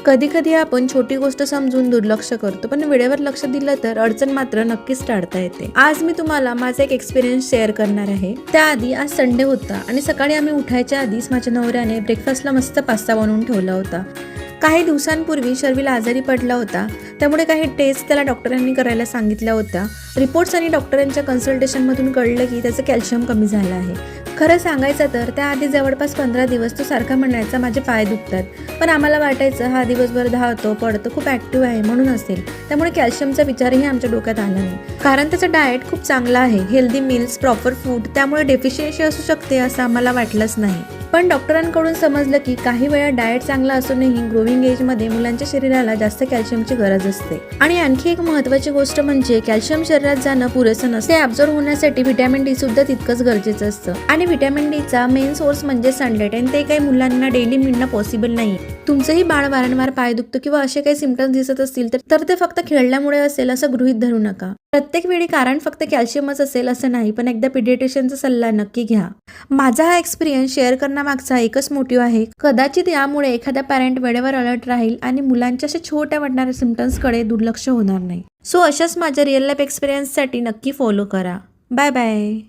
कधी कधी आपण छोटी गोष्ट समजून दुर्लक्ष करतो, पण वेळेवर लक्ष दिलं तर अडचण मात्र नक्कीच टाळता येते. आज मी तुम्हाला माझा एक एक्सपिरियन्स शेअर करणार आहे. त्याआधी आज संडे होता आणि सकाळी आम्ही उठायच्या आधीच माझ्या नवऱ्याने ब्रेकफास्टला मस्त पास्ता बनवून ठेवला होता. काही दिवसांपूर्वी शर्विल आजारी पडला होता, त्यामुळे काही टेस्ट त्याला डॉक्टरांनी करायला सांगितल्या होत्या. रिपोर्ट्स आणि डॉक्टरांच्या कन्सल्टेशनमधून कळलं की त्याचं कॅल्शियम कमी झालं आहे. खरं सांगायचं तर त्याआधी जवळपास 15 दिवस तो सारखा म्हणायचा माझे पाय दुखतात, पण आम्हाला वाटायचं हा दिवसभर धावतो पडतो, खूप ॲक्टिव्ह आहे म्हणून असेल. त्यामुळे कॅल्शियमचा विचारही आमच्या डोक्यात आला नाही, कारण त्याचं डाएट खूप चांगलं आहे, हेल्दी मील्स, प्रॉपर फूड, त्यामुळे डेफिशियन्सी असू शकते असं आम्हाला वाटलंच नाही. पण डॉक्टरांकडून समजलं की काही वेळा डाएट चांगला असूनही ग्रोविंग एजमध्ये मुलांच्या शरीराला जास्त कॅल्शियमची गरज असते. आणि आणखी एक महत्त्वाची गोष्ट म्हणजे कॅल्शियम शरीरात जाणं पुरेसं नसतं. ते ॲब्झॉर्ब होण्यासाठी व्हिटॅमिन डी सुद्धा तितकंच गरजेचं असतं. आणि व्हिटॅमिन डी चा मेन सोर्स म्हणजे सनलाईट, आणि ते काही मुलांना डेली मिळणं पॉसिबल नाही. तुमचंही बाळ वारंवार पाय दुखतं किंवा असे काही सिम्पटम्स दिसत असतील तर ते फक्त खेळल्यामुळे असेल असं गृहीत धरू नका. प्रत्येक वेळी कारण फक्त कॅल्शियमच असेल असं नाही, पण एकदा पिडियाट्रिशियनचा सल्ला नक्की घ्या. माझा हा एक्सपिरियन्स शेअर करण्यामागचा एकच मोटिव्ह आहे. कदाचित यामुळे एखादा पॅरेंट वेळेवर अलर्ट राहील आणि मुलांच्या अशा छोट्या वाटणाऱ्या सिम्पटम्सकडे दुर्लक्ष होणार नाही. सो अशाच माझ्या रिअल लाईफ एक्सपिरियन्ससाठी नक्की फॉलो करा. Bye bye.